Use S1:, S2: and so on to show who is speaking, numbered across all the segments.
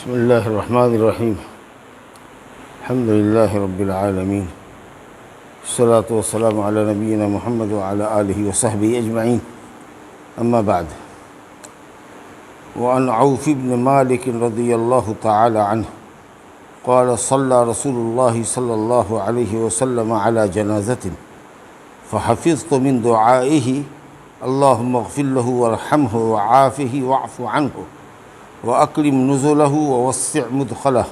S1: بسم الله الرحمن الرحيم. الحمد لله رب العالمين، الصلاة والسلام على نبينا محمد وعلى آله وصحبه أجمعين. أما بعد، وعن عوف بن مالك رضي الله تعالى عنه قال صلى رسول الله صلى الله عليه وسلم على جنازة فحفظت من دعائه اللهم اغفر له وارحمه وعافه واعف عنه وأكرم نزله ووسع مدخله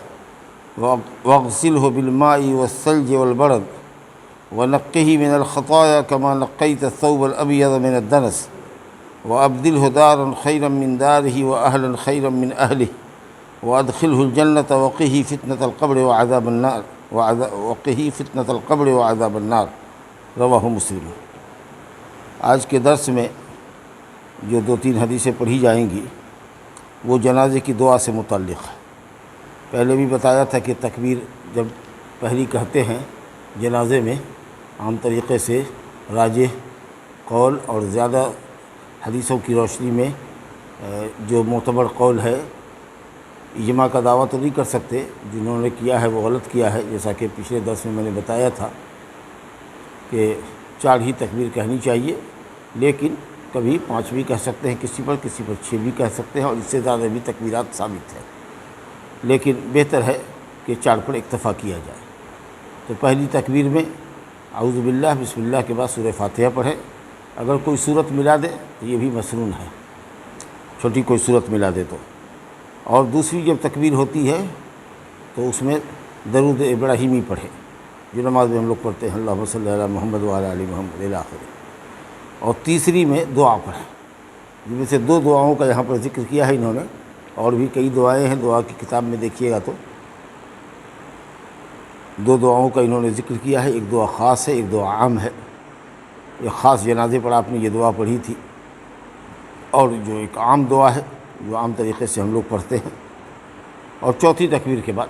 S1: واغسله بالماء والثلج والبرد ونقه من الخطايا كما نقيت الثوب الأبيض من الدنس وأبدله دارا خيرا من داره وأهلا خيرا من أهله وأدخله الجنة وقه فتنة القبر وعذاب النار وقه فتنة القبر وعذاب النار. رواہ مسلم. آج کے درس میں جو 2-3 حدیثیں پڑھی جائیں گی وہ جنازے کی دعا سے متعلق ہے. پہلے بھی بتایا تھا کہ تکبیر جب پہلی کہتے ہیں جنازے میں عام طریقے سے راجح قول اور زیادہ حدیثوں کی روشنی میں جو معتبر قول ہے، اجماع کا دعویٰ تو نہیں کر سکتے، جنہوں نے کیا ہے وہ غلط کیا ہے. جیسا کہ پچھلے درس میں نے بتایا تھا کہ 4 ہی تکبیر کہنی چاہیے، لیکن کبھی 5 بھی کہہ سکتے ہیں کسی پر 6 بھی کہہ سکتے ہیں، اور اس سے زیادہ بھی تکبیرات ثابت ہیں، لیکن بہتر ہے کہ 4 پر اکتفا کیا جائے. تو پہلی تکبیر میں اعوذ باللہ بسم اللہ کے بعد سورہ فاتحہ پڑھے. اگر کوئی صورت ملا دے تو یہ بھی مسنون ہے، چھوٹی کوئی صورت ملا دے تو. اور دوسری جب تکبیر ہوتی ہے تو اس میں درود ابراہیمی پڑھے جو نماز میں ہم لوگ پڑھتے ہیں، اللہم صلی علی محمد وعلی آل محمد الی آخر. اور تیسری میں دعا پڑھیں، جن میں سے 2 دعاؤں کا یہاں پر ذکر کیا ہے انہوں نے، اور بھی کئی دعائیں ہیں، دعا کی کتاب میں دیکھیے گا تو 2 دعاؤں کا انہوں نے ذکر کیا ہے. ایک دعا خاص ہے، ایک دعا عام ہے. ایک خاص جنازے پر آپ نے یہ دعا پڑھی تھی، اور جو ایک عام دعا ہے جو عام طریقے سے ہم لوگ پڑھتے ہیں. اور چوتھی تکبیر کے بعد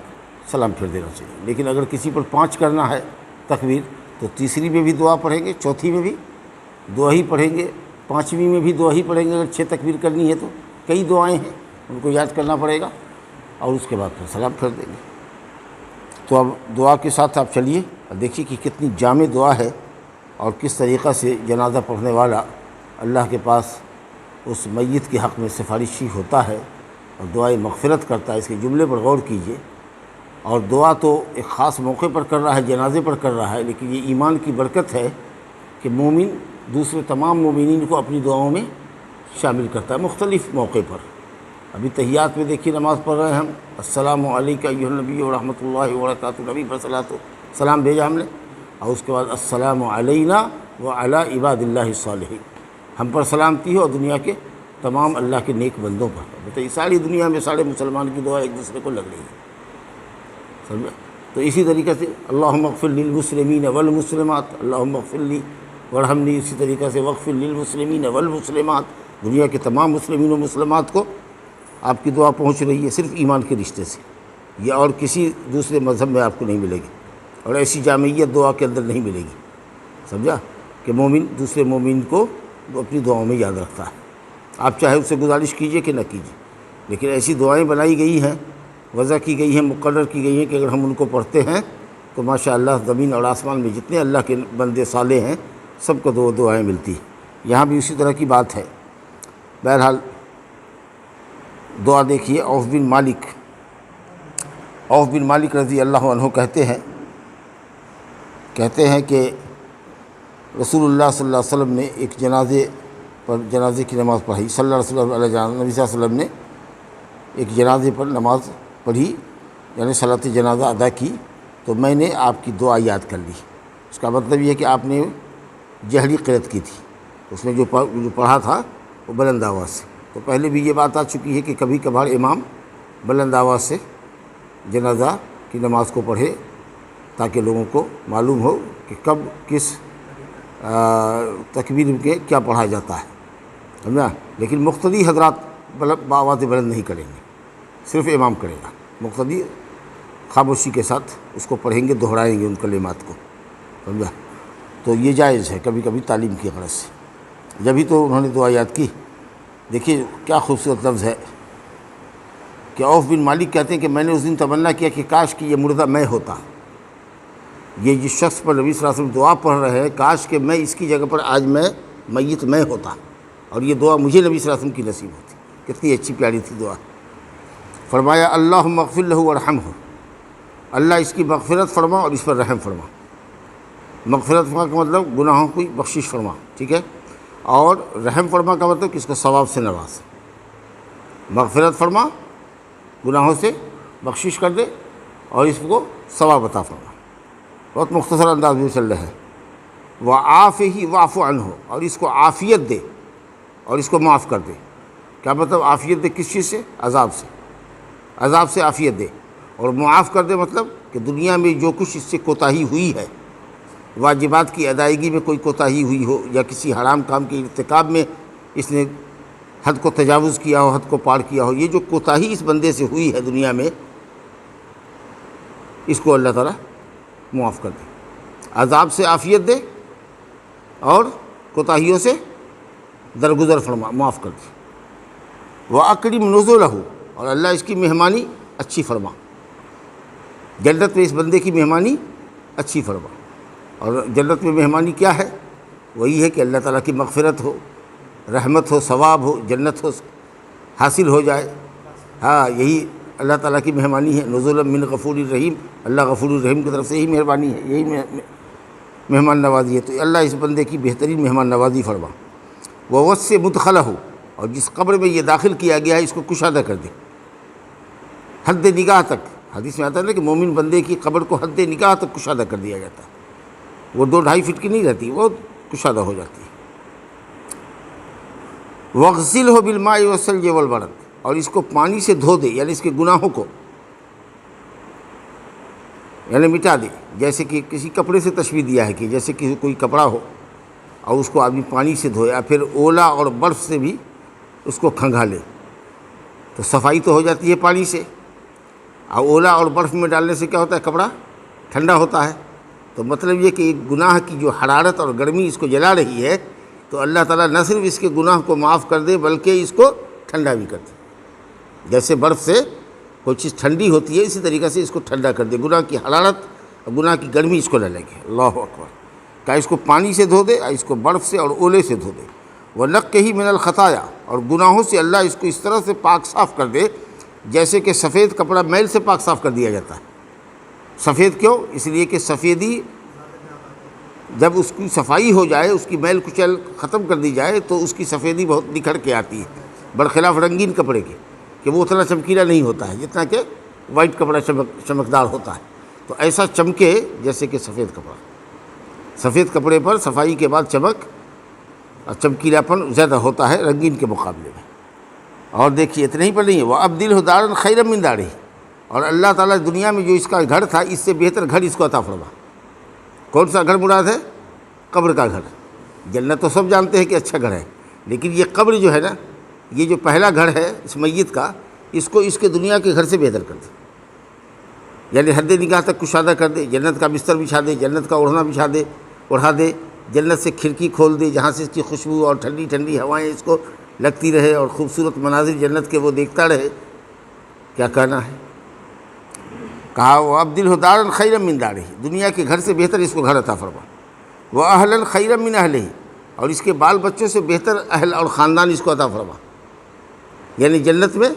S1: سلام پھیر دینا چاہیے. لیکن اگر کسی پر 5 کرنا ہے تکبیر تو تیسری میں بھی دعا پڑھیں گے، چوتھی میں بھی دعا ہی پڑھیں گے، 5ویں میں بھی دعا ہی پڑھیں گے. اگر 6 تکبیر کرنی ہے تو کئی دعائیں ہیں، ان کو یاد کرنا پڑے گا، اور اس کے بعد پھر سلام پھیر دیں گے. تو اب دعا کے ساتھ آپ چلیے اور دیکھیے کہ کتنی جامع دعا ہے، اور کس طریقہ سے جنازہ پڑھنے والا اللہ کے پاس اس میت کے حق میں سفارشی ہوتا ہے اور دعائے مغفرت کرتا ہے. اس کے جملے پر غور کیجیے. اور دعا تو ایک خاص موقع پر کر رہا ہے، جنازے پر کر رہا ہے، لیکن یہ ایمان کی برکت ہے کہ مومن دوسرے تمام مومنین کو اپنی دعاؤں میں شامل کرتا ہے مختلف موقع پر. ابھی تحیات میں دیکھیے نماز پڑھ رہے ہیں ہم، السلام علیکہ ایھا النبی ورحمۃ اللہ وبرکاتہ، نبی پر سلام بھیجا ہم نے، اور اس کے بعد السلام علینا وعلی عباد اللہ الصالحین، ہم پر سلامتی ہے اور دنیا کے تمام اللہ کے نیک بندوں پر. بتائیے ساری دنیا میں سارے مسلمان کی دعا ایک دوسرے کو لگ رہی ہے، سمجھا؟ تو اسی طریقے سے اللہم اغفر للمسلمین والمسلمات، اللہم اغفر لی وارحمنی، اسی طریقے سے واغفر للمسلمین والمسلمات، دنیا کے تمام مسلمین و مسلمات کو آپ کی دعا پہنچ رہی ہے صرف ایمان کے رشتے سے. یہ اور کسی دوسرے مذہب میں آپ کو نہیں ملے گی، اور ایسی جامعیت دعا کے اندر نہیں ملے گی، سمجھا؟ کہ مومن دوسرے مومن کو اپنی دعاؤں میں یاد رکھتا ہے. آپ چاہے اس سے گزارش کیجئے کہ نہ کیجئے، لیکن ایسی دعائیں بنائی گئی ہیں، وضع کی گئی ہیں، مقرر کی گئی ہیں کہ اگر ہم ان کو پڑھتے ہیں تو ماشاءاللہ زمین اور آسمان میں جتنے اللہ کے بندے صالح ہیں سب کو دعائیں ملتی ہیں. یہاں بھی اسی طرح کی بات ہے. بہرحال دعا دیکھیے. عوف بن مالک رضی اللہ عنہ کہتے ہیں کہ رسول اللہ صلی اللہ علیہ وسلم نے ایک جنازے کی نماز پڑھی. صلی اللہ علیہ وسلم، نبی صلی اللہ علیہ وسلم نے ایک جنازے پر نماز پڑھی، یعنی صلاۃ جنازہ ادا کی، تو میں نے آپ کی دعا یاد کر لی. اس کا مطلب یہ ہے کہ آپ نے جہری قرأت کی تھی، اس میں جو پڑھا تھا وہ بلند آواز سے. تو پہلے بھی یہ بات آ چکی ہے کہ کبھی کبھار امام بلند آواز سے جنازہ کی نماز کو پڑھے تاکہ لوگوں کو معلوم ہو کہ کب کس تکبیر کے کیا پڑھا جاتا ہے، سمجھا؟ لیکن مقتدی حضرات آواز بلند نہیں کریں گے، صرف امام کرے گا. مقتدی خاموشی کے ساتھ اس کو پڑھیں گے، دہرائیں گے ان کلمات کو، سمجھا؟ تو یہ جائز ہے کبھی کبھی تعلیم کی غرض سے. جبھی تو انہوں نے دعا یاد کی. دیکھیے کیا خوبصورت لفظ ہے، کہ عوف بن مالک کہتے ہیں کہ میں نے اس دن تمنا کیا کہ کاش کہ یہ مردہ میں ہوتا، یہ جس شخص پر نبی صلی اللہ علیہ وسلم دعا پڑھ رہے ہیں، کاش کہ میں اس کی جگہ پر آج میت میں ہوتا اور یہ دعا مجھے نبی صلی اللہ علیہ وسلم کی نصیب ہوتی۔ کتنی اچھی پیاری تھی دعا۔ فرمایا اللہم اغفر لہ ورحمہ، اللہ اس کی مغفرت فرما اور اس پر رحم فرما۔ مغفرت فرما کا مطلب گناہوں کی بخشش فرما، ٹھیک ہے، اور رحم فرما کا مطلب کہ اس کو ثواب سے نواز۔ مغفرت فرما، گناہوں سے بخشش کر دے اور اس کو ثواب عطا فرما۔ بہت مختصر انداز میں چل رہا ہے۔ وعافہ واعف عنہ، اور اس کو عافیت دے اور اس کو معاف کر دے۔ کیا مطلب عافیت دے؟ کس چیز سے؟ عذاب سے، عذاب سے عافیت دے، اور معاف کر دے مطلب کہ دنیا میں جو کچھ اس سے کوتاہی ہوئی ہے، واجبات کی ادائیگی میں کوئی کوتاہی ہوئی ہو یا کسی حرام کام کے ارتکاب میں اس نے حد کو تجاوز کیا ہو، حد کو پار کیا ہو، یہ جو کوتاہی اس بندے سے ہوئی ہے دنیا میں، اس کو اللہ تعالیٰ معاف کر دے، عذاب سے عافیت دے اور کوتاہیوں سے درگزر فرما، معاف کر دے۔ وَأَكْرِمْ نُزُلَهُ، اور اللہ اس کی مہمانی اچھی فرما، جنت میں اس بندے کی مہمانی اچھی فرما۔ اور جنت میں مہمانی کیا ہے؟ وہی ہے کہ اللہ تعالیٰ کی مغفرت ہو، رحمت ہو، ثواب ہو، جنت ہو، حاصل ہو جائے۔ ہاں، یہی اللہ تعالیٰ کی مہمانی ہے۔ نزولا من غفور الرحیم، اللہ غفور الرحیم کی طرف سے یہی مہربانی ہے، یہی مہمان نوازی ہے۔ تو اللہ اس بندے کی بہترین مہمان نوازی فرما۔ وَوَسِّعْ مُدْخَلَهُ، اور جس قبر میں یہ داخل کیا گیا ہے اس کو کشادہ کر دے، حد نگاہ تک۔ حدیث میں آتا ہے نا کہ مومن بندے کی قبر کو حد نگاہ تک کشادہ کر دیا جاتا ہے، وہ 2-2.5 فٹ کی نہیں رہتی، وہ کشادہ ہو جاتی ہے۔ وَاغْسِلْهُ بِالْمَاءِ وَالثَّلْجِ وَالْبَرَدِ، اور اس کو پانی سے دھو دے، یعنی اس کے گناہوں کو یعنی مٹا دے۔ جیسے کہ کسی کپڑے سے تشبیہ دیا ہے کہ جیسے کہ کوئی کپڑا ہو اور اس کو آدمی پانی سے دھویا، پھر اولا اور برف سے بھی اس کو کھنگا لے، تو صفائی تو ہو جاتی ہے پانی سے۔ اور اولا اور برف میں ڈالنے سے کیا ہوتا ہے؟ کپڑا ٹھنڈا ہوتا ہے۔ تو مطلب یہ کہ گناہ کی جو حرارت اور گرمی اس کو جلا رہی ہے، تو اللہ تعالیٰ نہ صرف اس کے گناہ کو معاف کر دے بلکہ اس کو ٹھنڈا بھی کر دے۔ جیسے برف سے کوئی چیز ٹھنڈی ہوتی ہے، اسی طریقے سے اس کو ٹھنڈا کر دے، گناہ کی حرارت اور گناہ کی گرمی اس کو نہ لگے۔ اللہ اکبر۔ کہ اس کو پانی سے دھو دے، اس کو برف سے اور اولے سے دھو دے۔ وَنَقِّهِ مِنَ الْخَطَايَا، اور گناہوں سے اللہ اس کو اس طرح سے پاک صاف کر دے جیسے کہ سفید کپڑا میل سے پاک صاف کر دیا جاتا ہے۔ سفید کیوں؟ اس لیے کہ سفیدی جب اس کی صفائی ہو جائے، اس کی میل کچل ختم کر دی جائے تو اس کی سفیدی بہت نکھر کے آتی ہے، برخلاف رنگین کپڑے کے کہ وہ اتنا چمکیلا نہیں ہوتا ہے جتنا کہ وائٹ کپڑا چمکدار ہوتا ہے۔ تو ایسا چمکے جیسے کہ سفید کپڑا، سفید کپڑے پر صفائی کے بعد چمک اور چمکیلاپن زیادہ ہوتا ہے رنگین کے مقابلے میں۔ اور دیکھیے اتنا ہی پر نہیں ہے، وَأَبْدِلْهُ دَارًا خَيْرًا مِنْ دَارِهِ، اور اللہ تعالیٰ دنیا میں جو اس کا گھر تھا اس سے بہتر گھر اس کو عطا فرما۔ کون سا گھر مراد ہے؟ قبر کا گھر۔ جنت تو سب جانتے ہیں کہ اچھا گھر ہے، لیکن یہ قبر جو ہے نا، یہ جو پہلا گھر ہے اس میت کا، اس کو اس کے دنیا کے گھر سے بہتر کر دے، یعنی حد نگاہ تک کشادہ کر دے، جنت کا بستر بچھا دے، جنت کا اوڑھنا بچھا دے، اڑھا دے، جنت سے کھڑکی کھول دے جہاں سے اس کی خوشبو اور ٹھنڈی ٹھنڈی ہوائیں اس کو لگتی رہے اور خوبصورت مناظر جنت کے وہ دیکھتا رہے۔ کیا کہنا ہے؟ کہا وَأَبْدِلْهُ دَارًا خَيْرًا مِنْ دَارِهِ، دنیا کے گھر سے بہتر اس کو گھر عطا فرما۔ وَأَهْلًا خَيْرًا مِنْ أَهْلِهِ، اور اس کے بال بچوں سے بہتر اہل اور خاندان اس کو عطا فرما، یعنی جنت میں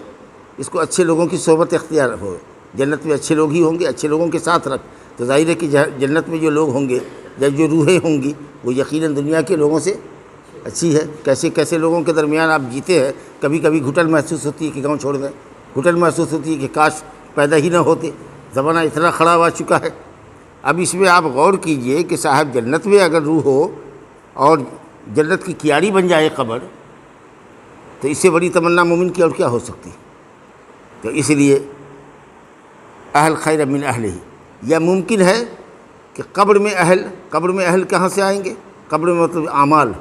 S1: اس کو اچھے لوگوں کی صحبت اختیار ہو، جنت میں اچھے لوگ ہی ہوں گے، اچھے لوگوں کے ساتھ رکھ۔ تو ظاہر ہے کہ جنت میں جو لوگ ہوں گے یا جو روحیں ہوں گی وہ یقیناً دنیا کے لوگوں سے اچھی ہے۔ کیسے کیسے لوگوں کے درمیان آپ جیتے ہیں، کبھی کبھی گھٹن محسوس ہوتی ہے کہ گاؤں چھوڑ دیں، گھٹن محسوس ہوتی ہے کہ کاش پیدا ہی نہ ہوتے، زمانہ اتنا خراب آ چکا ہے۔ اب اس میں آپ غور کیجئے کہ صاحب جنت میں اگر روح ہو اور جنت کی کیاری بن جائے قبر، تو اس سے بڑی تمنا مومن کی اور کیا ہو سکتی؟ تو اس لیے اہل خیر من اہلہ، یا ممکن ہے کہ قبر میں اہل کہاں سے آئیں گے؟ قبر میں مطلب اعمال۔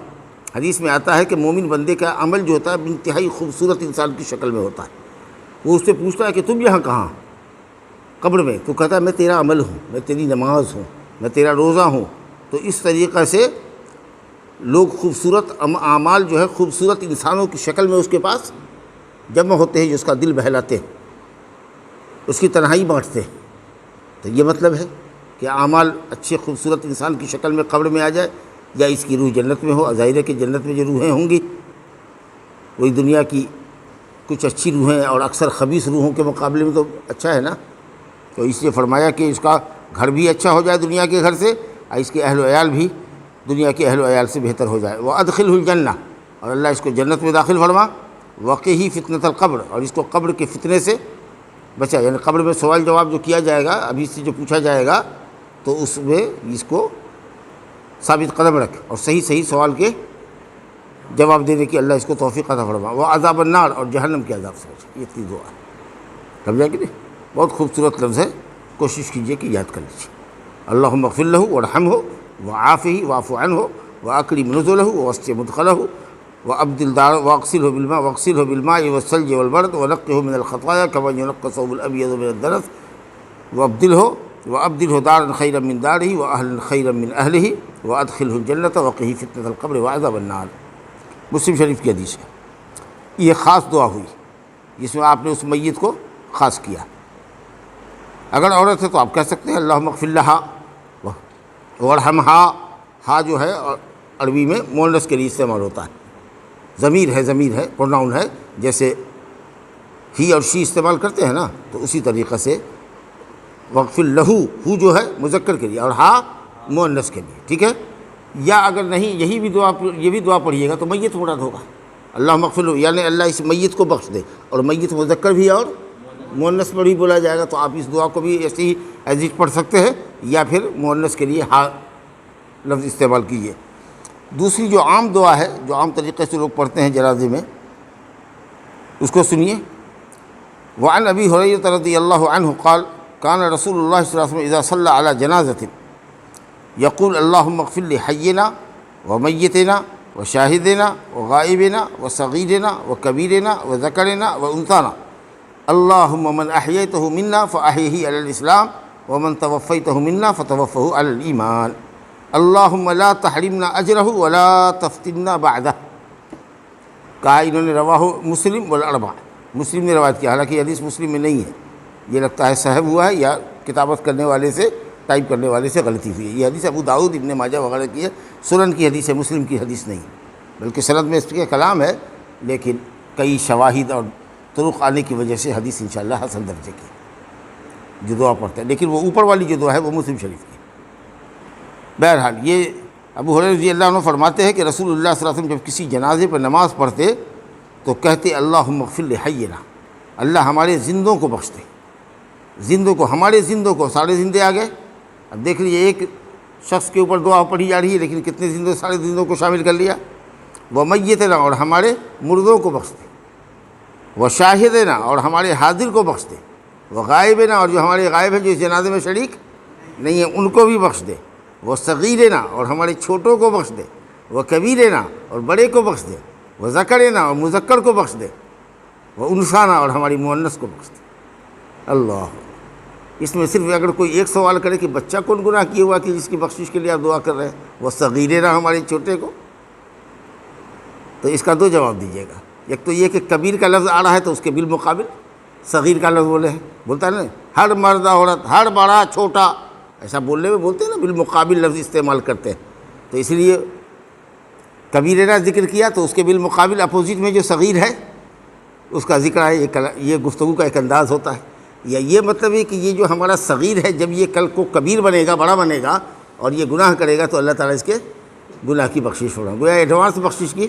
S1: حدیث میں آتا ہے کہ مومن بندے کا عمل جو ہوتا ہے انتہائی خوبصورت انسان کی شکل میں ہوتا ہے۔ وہ اس سے پوچھتا ہے کہ تم یہاں کہاں؟ قبر میں۔ تو کہتا ہے میں تیرا عمل ہوں، میں تیری نماز ہوں، میں تیرا روزہ ہوں۔ تو اس طریقے سے لوگ خوبصورت اعمال جو ہے خوبصورت انسانوں کی شکل میں اس کے پاس جمع ہوتے ہیں جو اس کا دل بہلاتے ہیں۔ اس کی تنہائی بانٹتے ہیں۔ تو یہ مطلب ہے کہ اعمال اچھے خوبصورت انسان کی شکل میں قبر میں آ جائے، یا اس کی روح جنت میں ہو۔ ظاہر ہے کہ جنت میں جو روحیں ہوں گی وہی دنیا کی کچھ اچھی روحیں اور اکثر خبیث روحوں کے مقابلے میں تو اچھا ہے نا۔ تو اس لیے فرمایا کہ اس کا گھر بھی اچھا ہو جائے دنیا کے گھر سے، اور اس کے اہل و عیال بھی دنیا کے اہل و عیال سے بہتر ہو جائے۔ وَأَدْخِلْهُ الْجَنَّةَ، اور اللہ اس کو جنت میں داخل فرما۔ وَقِهِ فِتْنَةَ الْقَبْرِ، اور اس کو قبر کے فتنے سے بچا، یعنی قبر میں سوال جواب جو کیا جائے گا، ابھی سے جو پوچھا جائے گا، تو اس میں اس کو ثابت قدم رکھ اور صحیح سوال کے جواب دینے کی اللہ اس کو توفیق عطا فرما۔ وعذاب النار، اور جہنم کے عذاب سے بچا۔ یہ تین دعا ہے، سمجھا کہ نہیں؟ بہت خوبصورت لفظ ہے، کوشش کیجئے کہ یاد کر لیجیے۔ اللہم اغفر لہ وارحمہ وعافہ واعف عنہ واکرم نزلہ ووسع مدخلہ واغسلہ بالماء والثلج والبرد ونقہ من الخطایا کما ینقى الثوب الابیض من الدنس وابدلہ دارا خیرا من دارہ واہلا خیرا من اہلہ وادخلہ الجنۃ وقہ فتنۃ القبر وعذاب النار۔ مسلم شریف کی حدیث ہے۔ یہ خاص دعا ہوئی جس میں آپ نے اس میت کو خاص کیا۔ اگر عورت ہے تو آپ کہہ سکتے ہیں اللہم اغفر لہا وارحمہا۔ ہا جو ہے عربی میں مؤنث کے لیے استعمال ہوتا ہے، ضمیر ہے، پروناؤن ہے، جیسے ہی اور شی استعمال کرتے ہیں نا، تو اسی طریقے سے واغفر لہو، ہو جو ہے مذکر کے لیے اور ہا مؤنث کے لیے، ٹھیک ہے۔ یا اگر نہیں یہ بھی دعا پڑھیے گا تو میت مراد ہوگا، اللہم اغفر لہو، یعنی اللہ اس میت کو بخش دے، اور میت مذکر بھی اور مؤنث پر بھی بولا جائے گا، تو آپ اس دعا کو بھی ایسے ہی ایز اٹ پڑھ سکتے ہیں، یا پھر مؤنث کے لیے ہا لفظ استعمال کیجیے۔ دوسری جو عام دعا ہے، جو عام طریقے سے لوگ پڑھتے ہیں جنازے میں، اس کو سنیے۔ وعن ابی ہریرہ رضی اللہ عنہ قال کان رسول اللہ صلی اللہ علیہ وسلم اذا صلی علی جنازۃ یقول اللہم اغفر لحینا ومیتنا وشاہدنا وغائبنا وصغیرنا وکبیرنا وذکرنا وانثانا اللہم من احییتہ منا فاحیہ علی الاسلام ومن توفیتہ منا فتوفہ علی الایمان اللہم لا تحرمنا اجرہ ولا تفتنا بعدہ۔ کہا انہوں نے رواہ مسلم والاربعہ، مسلم نے روایت کیا، حالانکہ یہ حدیث مسلم میں نہیں ہے، یہ لگتا ہے صحیح ہوا ہے یا کتابت کرنے والے سے، ٹائپ کرنے والے سے غلطی ہوئی ہے۔ یہ حدیث ابو داؤد ابن ماجہ وغیرہ کی ہے، سنن کی حدیث ہے، مسلم کی حدیث نہیں، بلکہ سند میں اس کے کلام ہے، لیکن کئی شواہد اور طرق آنے کی وجہ سے حدیث انشاءاللہ حسن درجے کی جو دعا پڑھتے ہیں، لیکن وہ اوپر والی جو دعا ہے وہ مسلم شریف کی۔ بہرحال یہ ابو ہریرہ رضی اللہ عنہ فرماتے ہیں کہ رسول اللہ صلی اللہ علیہ وسلم جب کسی جنازے پر نماز پڑھتے تو کہتے اللہم اغفر لحینا، اللہ ہمارے زندوں کو بخش دے، زندوں کو، ہمارے زندوں کو، سارے زندے آ گئے۔ اب دیکھ لیجیے ایک شخص کے اوپر دعا پڑھی جا رہی ہے، لیکن کتنے زندوں، سارے زندوں کو شامل کر لیا۔ ومیتنا، اور ہمارے مردوں کو بخش دے، وشاہدنا، اور ہمارے حاضر کو بخش دے، وغائبنا، اور جو ہمارے غائب ہیں جو اس جنازے میں شریک نہیں ہیں ان کو بھی بخش دے، وصغیرنا، اور ہمارے چھوٹوں کو بخش دے، وکبیرنا، اور بڑے کو بخش دے، وذکرنا، اور مذکر کو بخش دے، وانثانا، اور ہماری مؤنث کو بخش دے۔ اللہ، اس میں صرف اگر کوئی ایک سوال کرے کہ بچہ کون گناہ کیا ہوا کہ جس کی بخشش کے لیے آپ دعا کر رہے ہیں، وصغیرنا، ہمارے چھوٹے کو، تو اس کا دو جواب دیجیے گا۔ ایک تو یہ کہ کبیر کا لفظ آ رہا ہے تو اس کے بالمقابل صغیر کا لفظ بولے ہیں، بولتا ہے نا، ہر مرد عورت، ہر بڑا چھوٹا، ایسا بولنے میں بولتے ہیں نا، بالمقابل لفظ استعمال کرتے ہیں، تو اس لیے کبیرہ ذکر کیا تو اس کے بالمقابل اپوزٹ میں جو صغیر ہے اس کا ذکر ہے۔ یہ گفتگو کا ایک انداز ہوتا ہے، یا یہ مطلب ہے کہ یہ جو ہمارا صغیر ہے جب یہ کل کو کبیر بنے گا، بڑا بنے گا اور یہ گناہ کرے گا تو اللہ تعالیٰ اس کے گناہ کی بخشش ہوگا، گویا ایڈوانس بخشش کی۔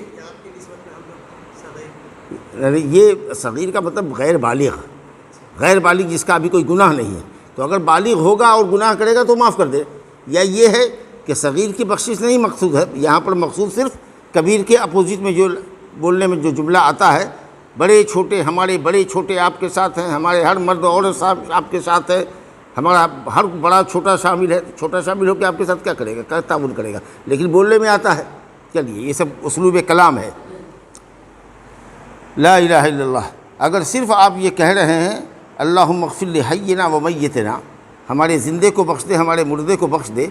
S1: یہ صغیر کا مطلب غیر بالغ جس کا ابھی کوئی گناہ نہیں ہے، تو اگر بالغ ہوگا اور گناہ کرے گا تو معاف کر دے۔ یا یہ ہے کہ صغیر کی بخشش نہیں مقصود ہے، یہاں پر مقصود صرف کبیر کے اپوزٹ میں جو بولنے میں جو جملہ آتا ہے، بڑے چھوٹے، ہمارے بڑے چھوٹے آپ کے ساتھ ہیں، ہمارے ہر مرد عورت صاحب آپ کے ساتھ ہے، ہمارا ہر بڑا چھوٹا شامل ہے۔ چھوٹا شامل ہو کے آپ کے ساتھ کیا کرے گا، کیا تعاون کرے گا، لیکن بولنے میں آتا ہے۔ چلیے، یہ سب اسلوب کلام ہے۔ لا الہ الا اللہ، اگر صرف آپ یہ کہہ رہے ہیں اللہم اغفر لحینا ومیتنا، ہمارے زندے کو بخش دے، ہمارے مردے کو بخش دے،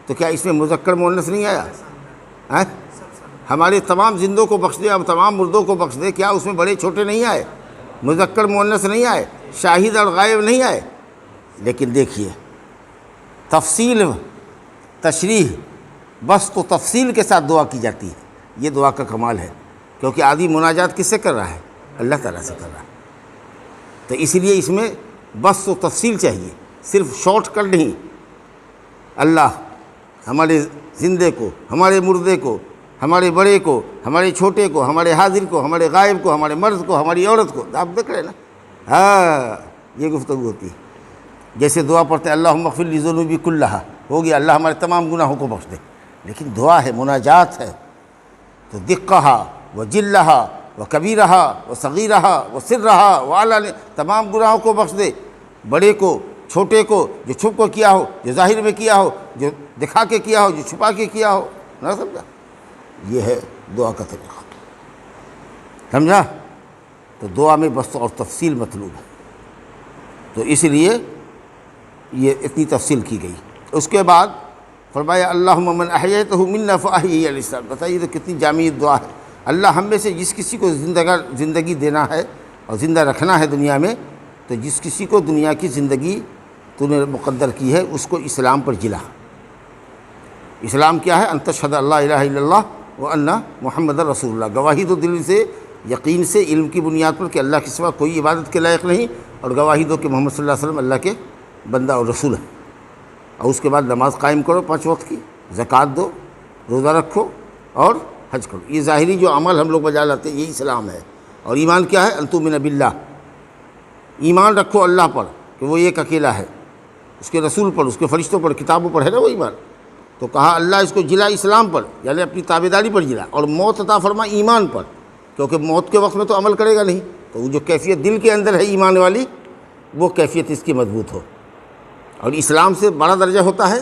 S1: تو کیا اس میں مذکر مؤنث نہیں آیا؟ ہمارے تمام زندوں کو بخش دے، ہم تمام مردوں کو بخش دے، کیا اس میں بڑے چھوٹے نہیں آئے، مذکر مؤنث نہیں آئے، شاہد اور غائب نہیں آئے، لیکن دیکھیے تفصیل تشریح بس تو تفصیل کے ساتھ دعا کی جاتی ہے، یہ دعا کا کمال ہے، کیونکہ آدمی مناجات کس سے کر رہا ہے؟ اللہ تعالیٰ سے کر رہا ہے، تو اس لیے اس میں بس و تفصیل چاہیے، صرف شارٹ کٹ نہیں۔ اللہ ہمارے زندے کو، ہمارے مردے کو، ہمارے بڑے کو، ہمارے چھوٹے کو، ہمارے حاضر کو، ہمارے غائب کو، ہمارے مرد کو، ہماری عورت کو، آپ دیکھ رہے ہیں نا، ہاں یہ گفتگو ہوتی ہے۔ جیسے دعا پڑھتے ہیں اللہم اغفر لی ذنوبی کلہا، ہو گیا اللہ ہمارے تمام گناہوں کو بخش دے، لیکن دعا ہے، مناجات ہے، تو دقہا و جلہا و کبیرہا و صغیرہا و سرہا و علانیہ، تمام گناہوں کو بخش دے، بڑے کو چھوٹے کو، جو چھپ کو کیا ہو، جو ظاہر میں کیا ہو، جو دکھا کے کیا ہو، جو چھپا کے کیا ہو، نہ سمجھا؟ یہ ہے دعا کا طریقہ، سمجھا؟ تو دعا میں بس اور تفصیل مطلوب ہے، تو اس لیے یہ اتنی تفصیل کی گئی۔ اس کے بعد فرمایا اللہم من احییتہ منا فاحیہ علی الاسلام، بتائیے تو کتنی جامع دعا ہے۔ اللہ ہم میں سے جس کسی کو زندگی دینا ہے اور زندہ رکھنا ہے دنیا میں، تو جس کسی کو دنیا کی زندگی تو نے مقدر کی ہے اس کو اسلام پر جلا۔ اسلام کیا ہے؟ ان تشہد اللہ الہ الا اللہ وان محمد رسول اللہ، گواہی دو دل سے، یقین سے، علم کی بنیاد پر کہ اللہ کے سوا کوئی عبادت کے لائق نہیں، اور گواہی دو کہ محمد صلی اللہ علیہ وسلم اللہ کے بندہ اور رسول ہے، اور اس کے بعد نماز قائم کرو 5 وقت کی، زکوٰۃ دو، روزہ رکھو اور حج کرو۔ یہ ظاہری جو عمل ہم لوگ بجا لاتے ہیں، یہی اسلام ہے۔ اور ایمان کیا ہے؟ ان تؤمن باللہ، ایمان رکھو اللہ پر کہ وہ ایک اکیلا ہے، اس کے رسول پر، اس کے فرشتوں پر، کتابوں پر، ہے نا وہ ایمان۔ تو کہا اللہ اس کو جلا اسلام پر، یعنی اپنی تابعداری پر جلا، اور موت عطا فرما ایمان پر، کیونکہ موت کے وقت میں تو عمل کرے گا نہیں، تو وہ جو کیفیت دل کے اندر ہے ایمان والی، وہ کیفیت اس کی مضبوط ہو۔ اور اسلام سے بڑا درجہ ہوتا ہے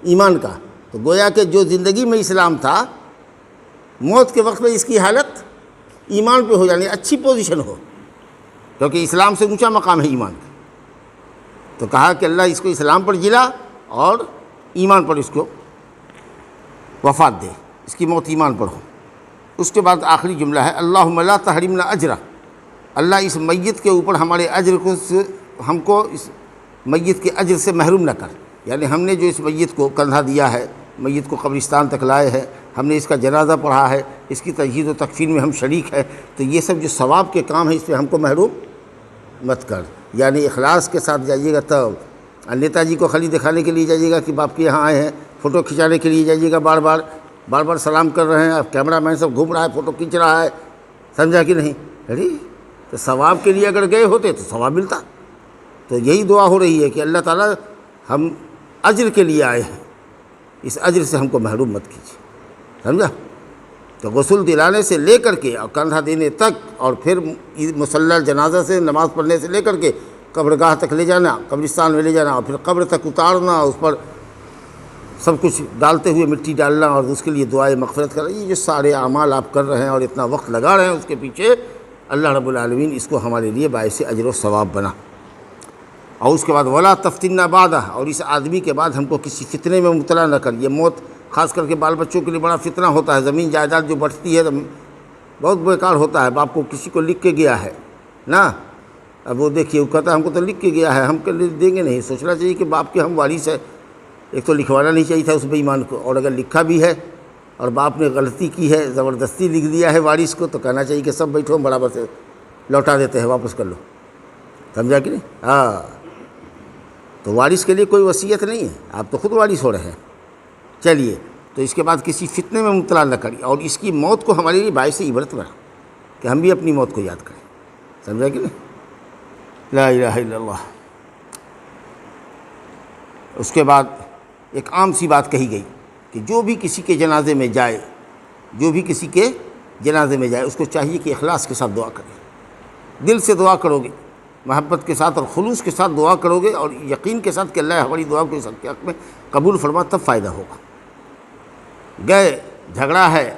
S1: ایمان کا، تو گویا کہ جو زندگی میں اسلام تھا، موت کے وقت میں اس کی حالت ایمان پہ ہو، یعنی اچھی پوزیشن ہو، کیونکہ اسلام سے اونچا مقام ہے ایمان کا۔ تو کہا کہ اللہ اس کو اسلام پر جلا اور ایمان پر اس کو وفات دے، اس کی موت ایمان پر ہو۔ اس کے بعد آخری جملہ ہے اللہم لا تحرمنا اجرہ، اللہ اس میت کے اوپر ہمارے اجر کو، ہم کو اس میت کے اجر سے محروم نہ کر، یعنی ہم نے جو اس میت کو کندھا دیا ہے، میت کو قبرستان تک لائے ہیں، ہم نے اس کا جنازہ پڑھا ہے، اس کی تجہیز و تکفین میں ہم شریک ہیں، تو یہ سب جو ثواب کے کام ہیں اس پہ ہم کو محروم مت کر، یعنی اخلاص کے ساتھ جائیے گا۔ تب نیتا جی کو خالی دکھانے کے لیے جائیے گا کہ باپ کے یہاں آئے ہیں، فوٹو کھنچانے کے لیے جائیے گا، بار بار سلام کر رہے ہیں، اب کیمرہ مین سب گھوم رہا ہے، فوٹو کھینچ رہا ہے، سمجھا کہ نہیں؟ ارے تو ثواب کے لیے اگر گئے ہوتے تو ثواب ملتا۔ تو یہی دعا ہو رہی ہے کہ اللہ تعالیٰ ہم اجر کے لیے آئے ہیں، اس اجر سے ہم کو محروم مت کیجیے، سمجھا؟ تو غسل دلانے سے لے کر کے اور کندھا دینے تک، اور پھر مصلی جنازہ سے نماز پڑھنے سے لے کر کے قبرگاہ تک لے جانا، قبرستان میں لے جانا، اور پھر قبر تک اتارنا، اس پر سب کچھ ڈالتے ہوئے مٹی ڈالنا، اور اس کے لیے دعائے مغفرت کرنا، یہ جو سارے اعمال آپ کر رہے ہیں اور اتنا وقت لگا رہے ہیں اس کے پیچھے، اللہ رب العالمین اس کو ہمارے لیے باعث اجر و ثواب بنا۔ اور اس کے بعد ولا تفتنا بعدہ، اور اس آدمی کے بعد ہم کو کسی فتنے میں مبتلا نہ کر۔ یہ موت خاص کر کے بال بچوں کے لیے بڑا فتنہ ہوتا ہے، زمین جائیداد جو بڑھتی ہے تو بہت بیکار ہوتا ہے۔ باپ کو کسی کو لکھ کے گیا ہے نا، اب وہ دیکھیے وہ کہتا ہے ہم کو تو لکھ کے گیا ہے، ہم کے دیں گے نہیں، سوچنا چاہیے کہ باپ کے ہم وارث ہے۔ ایک تو لکھوانا نہیں چاہیے تھا اس بے ایمان کو، اور اگر لکھا بھی ہے اور باپ نے غلطی کی ہے، زبردستی لکھ دیا ہے وارث کو، تو کہنا چاہیے کہ سب بیٹھو، ہم برابر سے لوٹا دیتے ہیں، واپس کر لو، سمجھا کہ نہیں؟ ہاں، تو وارث کے لیے کوئی وصیت نہیں ہے، آپ تو خود وارث ہو رہے ہیں۔ چلیے، تو اس کے بعد کسی فتنے میں مبتلا نہ کری، اور اس کی موت کو ہمارے لیے باعث عبرت بنا کہ ہم بھی اپنی موت کو یاد کریں، سمجھا کہ نہیں؟ لا الہ الا اللہ۔ اس کے بعد ایک عام سی بات کہی گئی کہ جو بھی کسی کے جنازے میں جائے، اس کو چاہیے کہ اخلاص کے ساتھ دعا کرے، دل سے دعا کرو گے، محبت کے ساتھ اور خلوص کے ساتھ دعا کرو گے، اور یقین کے ساتھ کہ اللہ ہماری دعا کو اس کے حق میں قبول فرما، تب فائدہ ہوگا۔ گئے، جھگڑا ہے،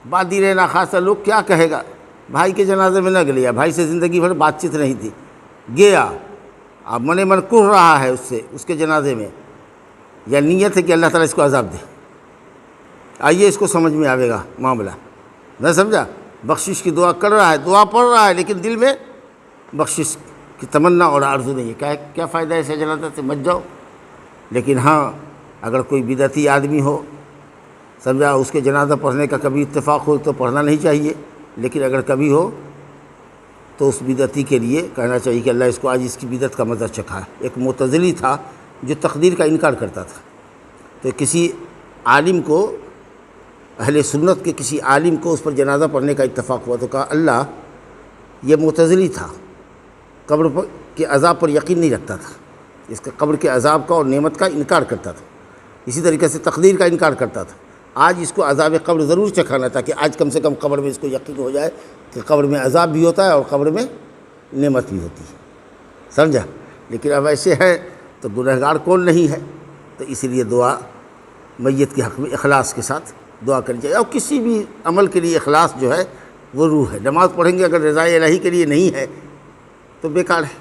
S1: بات ہی رہنا، خاصا لوگ کیا کہے گا، بھائی کے جنازے میں نہ گیا، بھائی سے زندگی بھر بات چیت نہیں تھی، گیا، اب من کڑھ رہا ہے اس کے جنازے میں، یا نیت ہے کہ اللہ تعالیٰ اس کو عذاب دے۔ آئیے اس کو سمجھ میں آئے گا معاملہ، نہ سمجھا؟ بخشش کی دعا کر رہا ہے، دعا پڑھ رہا ہے، لیکن دل میں بخشش کی تمنا اور آرزو نہیں ہے۔ کیا فائدہ ہے ایسے جنازہ سے؟ مت جاؤ۔ لیکن ہاں اگر کوئی بدعتی آدمی ہو، سمجھا، اس کے جنازہ پڑھنے کا کبھی اتفاق ہو تو پڑھنا نہیں چاہیے، لیکن اگر کبھی ہو تو اس بدعتی کے لیے کہنا چاہیے کہ اللہ اس کو آج اس کی بدعت کا مزہ چکھا ہے۔ ایک معتزلی تھا جو تقدیر کا انکار کرتا تھا، تو کسی عالم کو، اہل سنت کے کسی عالم کو اس پر جنازہ پڑھنے کا اتفاق ہوا تو کہا اللہ، یہ معتزلی تھا، قبر کے عذاب پر یقین نہیں رکھتا تھا، اس کا قبر کے عذاب کا اور نعمت کا انکار کرتا تھا، اسی طریقے سے تقدیر کا انکار کرتا تھا۔ آج اس کو عذاب قبر ضرور چکھانا تھا کہ آج کم سے کم قبر میں اس کو یقین ہو جائے کہ قبر میں عذاب بھی ہوتا ہے اور قبر میں نعمت بھی ہوتی ہے، سمجھا۔ لیکن اب ایسے ہے تو گنہگار کون نہیں ہے؟ تو اسی لیے دعا میت کے حق میں اخلاص کے ساتھ دعا کرنی چاہیے، اور کسی بھی عمل کے لیے اخلاص جو ہے وہ روح ہے۔ نماز پڑھیں گے اگر رضائے الہی کے لیے نہیں ہے تو بیکار ہے،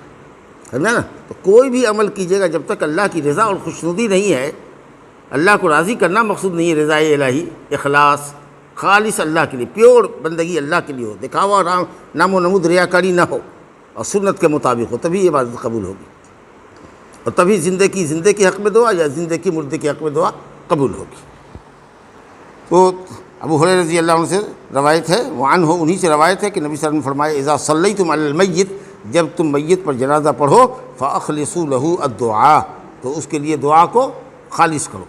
S1: سمجھا نا۔ تو کوئی بھی عمل کیجیے گا جب تک اللہ کی رضا اور خوشنودی نہیں ہے، اللہ کو راضی کرنا مقصود نہیں ہے، رضائے الہی، اخلاص خالص اللہ کے لیے، پیور بندگی اللہ کے لیے ہو، دکھاوا نام و نمود ریاکاری نہ ہو اور سنت کے مطابق ہو، تبھی یہ عبادت قبول ہوگی، اور تبھی زندے کے حق میں دعا یا زندے کی مردے کے حق میں دعا قبول ہوگی۔ تو ابو ہریرہ رضی اللہ عنہ سے روایت ہے، وعنہ انہی سے روایت ہے کہ نبی صلی اللہ علیہ وسلم نے فرمایا اذا صلیتم علی المیت، جب تم میت پر جنازہ پڑھو فاخلصوا له الدعاء، تو اس کے لیے دعا کو خالص کرو،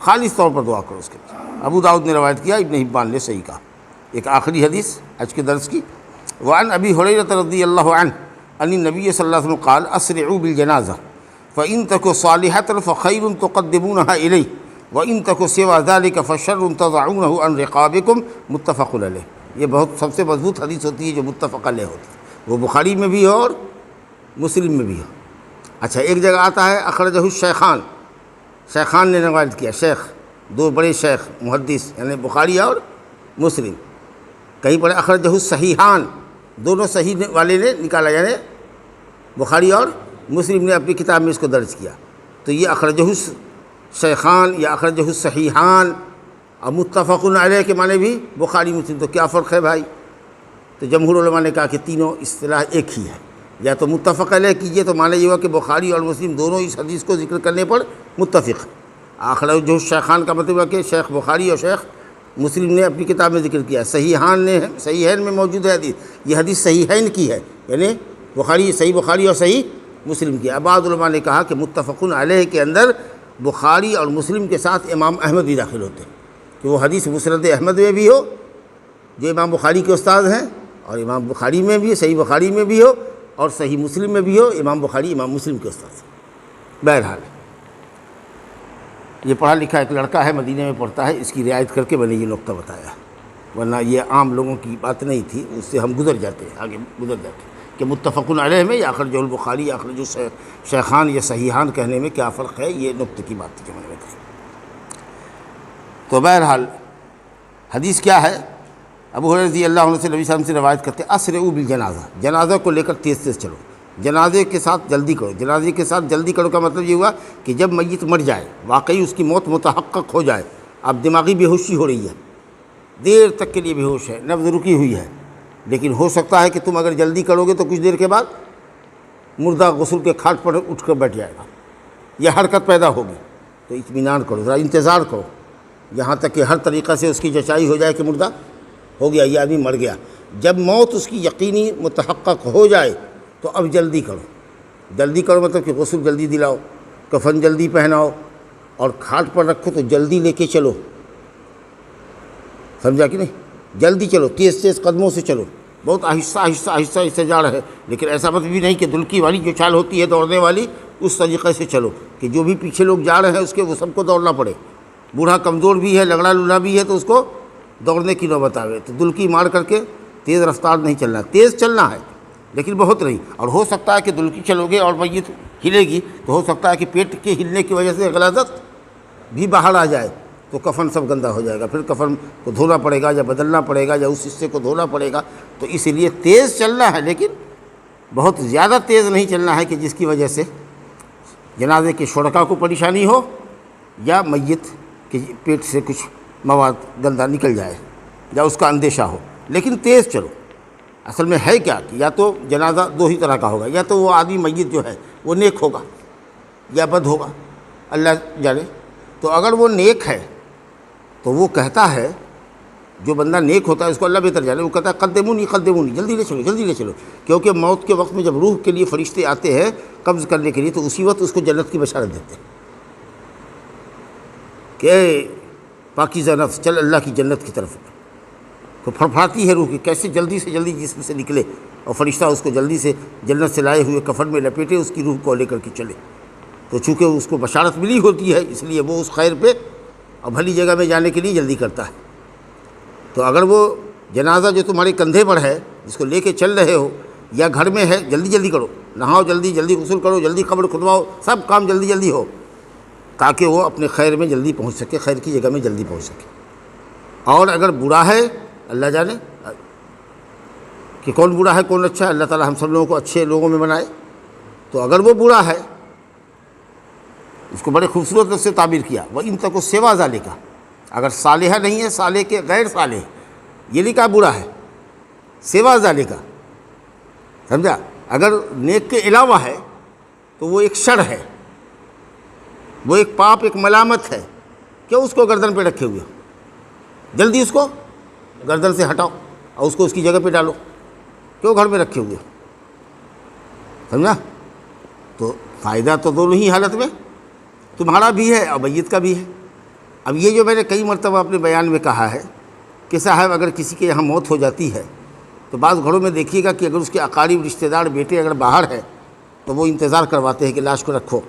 S1: خالص طور پر دعا کرو اس کے لیے۔ ابو داؤد نے روایت کیا، ابن حبان نے صحیح کہا۔ ایک آخری حدیث آج کے درس کی، وعن ابی ہریرہ رضی اللہ عنہ ان النبی صلی اللہ علیہ وسلم قال اسرعوا بالجنازہ فإن تک صالحة فخیر تقدمونها الیہ وإن تک سوى ذلك فشر تضعونه عن رقابکم، متفق علیہ۔ یہ بہت سب سے مضبوط حدیث ہوتی ہے جو متفق علیہ ہوتی ہے، وہ بخاری میں بھی ہو اور مسلم میں بھی ہو۔ اچھا، ایک جگہ آتا ہے اخرجہ الشیخان، شیخان نے روایت کیا، شیخ دو بڑے شیخ محدث یعنی بخاری اور مسلم، کہیں پر اخرجہ الصحیحان، دونوں صحیح والے نے نکالا، یعنی بخاری اور مسلم نے اپنی کتاب میں اس کو درج کیا۔ تو یہ اخرجہ الشیخان یا اخرجہ الصحیحان اور متفق علیہ کے معنی بھی بخاری مسلم، تو کیا فرق ہے بھائی؟ تو جمہور علماء نے کہا کہ تینوں اصطلاح ایک ہی ہے، یا تو متفق علیہ کیجئے تو معنی یہ ہوا کہ بخاری اور مسلم دونوں اس حدیث کو ذکر کرنے پر متفق۔ اخرجہ الشیخان کا مطلب ہے کہ شیخ بخاری اور شیخ مسلم نے اپنی کتاب میں ذکر کیا، صحیحین میں موجود ہے حدیث، یہ حدیث صحیحین کی ہے، یعنی صحیح بخاری اور صحیح مسلم کی۔ بعض علماء نے کہا کہ متفق علیہ کے اندر بخاری اور مسلم کے ساتھ امام احمد بھی داخل ہوتے ہیں، کہ وہ حدیث مسند احمد میں بھی ہو جو امام بخاری کے استاد ہیں، اور امام بخاری میں بھی، صحیح بخاری میں بھی ہو اور صحیح مسلم میں بھی ہو، امام بخاری امام مسلم کے استاد ہیں۔ بہرحال یہ پڑھا لکھا ایک لڑکا ہے، مدینہ میں پڑھتا ہے، اس کی رعایت کر کے میں نے یہ نقطہ بتایا، ورنہ یہ عام لوگوں کی بات نہیں تھی، اس سے ہم گزر جاتے ہیں، آگے گزر جاتے ہیں کہ متفق علیہ میں یا اخرجہ البخاری یا اخرجہ شیخان یا صحیحان کہنے میں کیا فرق ہے، یہ نقطے کی بات تھی جو میں نے بتائی۔ تو بہرحال حدیث کیا ہے؟ ابو ہریرہ رضی اللہ عنہ سے نبی صلی اللہ علیہ وسلم سے روایت کرتے ہیں اسرعوا بالجنازہ، جنازہ کو لے کر تیز تیز چلو، جنازے کے ساتھ جلدی کرو۔ جنازے کے ساتھ جلدی کرو کا مطلب یہ ہوا کہ جب میت مر جائے، واقعی اس کی موت متحقق ہو جائے، اب دماغی بے ہوشی ہو رہی ہے، دیر تک کے لیے بے ہوش ہے، نبض رکی ہوئی ہے، لیکن ہو سکتا ہے کہ تم اگر جلدی کرو گے تو کچھ دیر کے بعد مردہ غسل کے کھاٹ پر اٹھ کر بیٹھ جائے گا، یہ حرکت پیدا ہوگی، تو اطمینان کرو، ذرا انتظار کرو یہاں تک کہ ہر طریقہ سے اس کی جچائی ہو جائے کہ مردہ ہو گیا، یہ آدمی مر گیا۔ جب موت اس کی یقینی متحقق ہو جائے تو اب جلدی کرو، جلدی کرو مطلب کہ غسل جلدی دلاؤ، کفن جلدی پہناؤ، اور کھاٹ پر رکھو تو جلدی لے کے چلو، سمجھا کہ نہیں؟ جلدی چلو، تیز تیز قدموں سے چلو، بہت آہستہ آہستہ آہستہ آہستہ جا رہے، لیکن ایسا مطلب بھی نہیں کہ دلکی والی جو چال ہوتی ہے دوڑنے والی، اس طریقے سے چلو کہ جو بھی پیچھے لوگ جا رہے ہیں اس کے وہ سب کو دوڑنا پڑے، بوڑھا کمزور بھی ہے، لنگڑا لولا بھی ہے تو اس کو دوڑنے کی نوبت آوے، تو دلکی مار کر کے تیز رفتار نہیں چلنا، تیز چلنا ہے لیکن بہت نہیں۔ اور ہو سکتا ہے کہ دلکی چلو گے اور میت ہلے گی تو ہو سکتا ہے کہ پیٹ کے ہلنے کی وجہ سے غلاظت بھی باہر آ جائے تو کفن سب گندا ہو جائے گا، پھر کفن کو دھونا پڑے گا یا بدلنا پڑے گا یا اس حصے کو دھونا پڑے گا، تو اس لیے تیز چلنا ہے لیکن بہت زیادہ تیز نہیں چلنا ہے کہ جس کی وجہ سے جنازے کے شرکا کو پریشانی ہو یا میت کے پیٹ سے کچھ مواد گندا نکل جائے یا اس کا اندیشہ ہو، لیکن تیز چلو، اصل میں ہے کیا کہ یا تو جنازہ دو ہی طرح کا ہوگا، یا تو وہ آدمی میت جو ہے وہ نیک ہوگا یا بد ہوگا، اللہ جانے۔ تو اگر وہ نیک ہے تو وہ کہتا ہے، جو بندہ نیک ہوتا ہے اس کو اللہ بہتر جانے، وہ کہتا ہے قدمونی قدمونی، جلدی لے چلو جلدی لے چلو، کیونکہ موت کے وقت میں جب روح کے لیے فرشتے آتے ہیں قبض کرنے کے لیے تو اسی وقت اس کو جنت کی بشارت دیتے ہیں کہ پاکیزہ نفس چل اللہ کی جنت کی طرف، تو پھڑپھڑاتی ہے روح کی کیسے جلدی سے جلدی جسم سے نکلے، اور فرشتہ اس کو جلدی سے جنت سے لائے ہوئے کفن میں لپیٹے اس کی روح کو لے کر کے چلے۔ تو چونکہ اس کو بشارت ملی ہوتی ہے اس لیے وہ اس خیر پہ اور بھلی جگہ میں جانے کے لیے جلدی کرتا ہے۔ تو اگر وہ جنازہ جو تمہارے کندھے پر ہے جس کو لے کے چل رہے ہو یا گھر میں ہے، جلدی جلدی کرو، نہاؤ جلدی جلدی، غسل کرو جلدی، قبر کھدواؤ، سب کام جلدی جلدی ہو تاکہ وہ اپنے خیر میں جلدی پہنچ سکے، خیر کی جگہ میں جلدی پہنچ سکے۔ اور اگر برا ہے، اللہ جانے کہ کون برا ہے کون اچھا ہے، اللہ تعالیٰ ہم سب لوگوں کو اچھے لوگوں میں بنائے۔ تو اگر وہ برا ہے، اس کو بڑے خوبصورت لفظ سے تعبیر کیا، وہ ان تک سوا ذالکا، اگر صالحہ نہیں ہے، صالح کے غیر صالح، یہ لکھا برا ہے، سوا ذالکا، سمجھا؟ اگر نیک کے علاوہ ہے تو وہ ایک شر ہے، وہ ایک پاپ، ایک ملامت ہے، کیوں اس کو گردن پہ رکھے ہوئے ہو؟ جلدی اس کو گردن سے ہٹاؤ اور اس کو اس کی جگہ پہ ڈالو، کیوں گھر میں رکھے ہوئے ہو؟ سمجھا؟ تو فائدہ تو دونوں ہی حالت میں تمہارا بھی ہے اور میت کا بھی ہے۔ اب یہ جو میں نے کئی مرتبہ اپنے بیان میں کہا ہے کہ صاحب اگر کسی کے یہاں موت ہو جاتی ہے تو بعض گھروں میں دیکھیے گا کہ اگر اس کے اقارب رشتہ دار بیٹے اگر باہر ہے تو وہ انتظار کرواتے ہیں کہ لاش کو رکھو،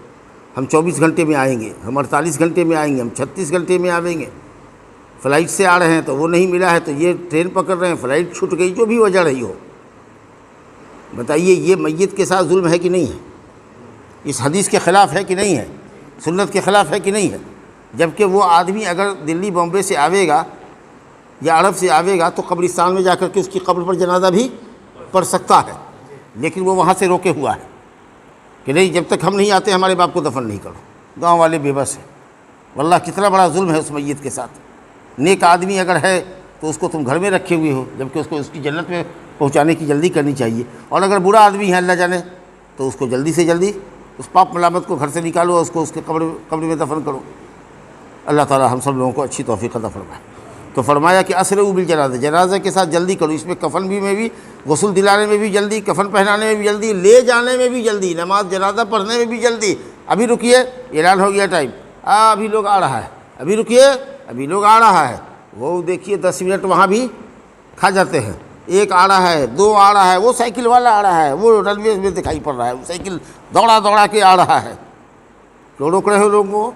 S1: ہم 24 گھنٹے میں آئیں گے، ہم 48 گھنٹے میں آئیں گے، ہم 36 گھنٹے میں آئیں گے، فلائٹ سے آ رہے ہیں تو وہ نہیں ملا ہے تو یہ ٹرین پکڑ رہے ہیں، فلائٹ چھوٹ گئی، جو بھی وجہ رہی ہو۔ بتائیے یہ میت کے ساتھ ظلم ہے کہ نہیں ہے؟ اس حدیث کے خلاف ہے کہ نہیں ہے؟ سنت کے خلاف ہے کہ نہیں ہے؟ جبکہ وہ آدمی اگر دلی بامبے سے آوے گا یا عرب سے آوے گا تو قبرستان میں جا کر کے اس کی قبر پر جنازہ بھی پڑھ سکتا ہے، لیکن وہ وہاں سے روکے ہوا ہے کہ نہیں، جب تک ہم نہیں آتے ہمارے باپ کو دفن نہیں کرو۔ گاؤں والے بے بس ہیں، واللہ کتنا بڑا ظلم ہے اس میت کے ساتھ۔ نیک آدمی اگر ہے تو اس کو تم گھر میں رکھے ہوئے ہو، جبکہ اس کو اس کی جنت میں پہنچانے کی جلدی کرنی چاہیے، اور اگر برا آدمی ہے اللہ جانے تو اس کو جلدی سے جلدی اس پاپ ملامت کو گھر سے نکالو اور اس کو اس کے قبر میں دفن کرو۔ اللہ تعالیٰ ہم سب لوگوں کو اچھی توفیق عطا فرمائے۔ تو فرمایا کہ اسرعوا بالجنازہ، جنازہ کے ساتھ جلدی کرو، اس میں کفن بھی میں بھی، غسل دلانے میں بھی جلدی، کفن پہنانے میں بھی جلدی، لے جانے میں بھی جلدی، نماز جنازہ پڑھنے میں بھی جلدی۔ ابھی رکیے، اعلان ہو گیا ٹائم، ابھی لوگ آ رہا ہے، ابھی رکیے، ابھی لوگ آ رہا ہے۔ وہ دیکھیے 10 منٹ وہاں بھی کھا جاتے ہیں، ایک آ رہا ہے، دو آ رہا ہے، وہ سائیکل والا آ رہا ہے، وہ رن وے میں دکھائی پڑ رہا ہے، وہ سائیکل دوڑا دوڑا کے آ رہا ہے۔ کیوں روک رہے ہو لوگوں کو؟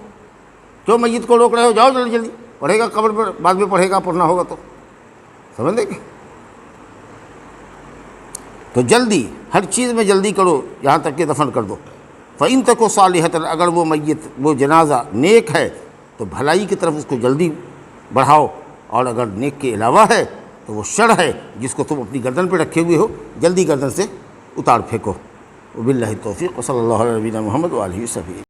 S1: کیوں میت کو روک رہے ہو؟ جاؤ جلدی جلدی، پڑھے گا قبر پر، بعد میں پڑھے گا، پڑھنا ہوگا تو سمجھ لیں گے۔ تو جلدی، ہر چیز میں جلدی کرو، یہاں تک کہ دفن کر دو۔ فَإِن تَكُ صَالِحَةً، اگر وہ میت، وہ جنازہ نیک ہے تو بھلائی کی طرف اس کو جلدی بڑھاؤ، اور اگر نیک کے علاوہ ہے تو وہ شر ہے جس کو تم اپنی گردن پہ رکھے ہوئے ہو، جلدی گردن سے اتار پھینکو۔ وباللہ التوفیق، وصلی اللہ علیہ نبینا محمد وآلہ وصحبہ۔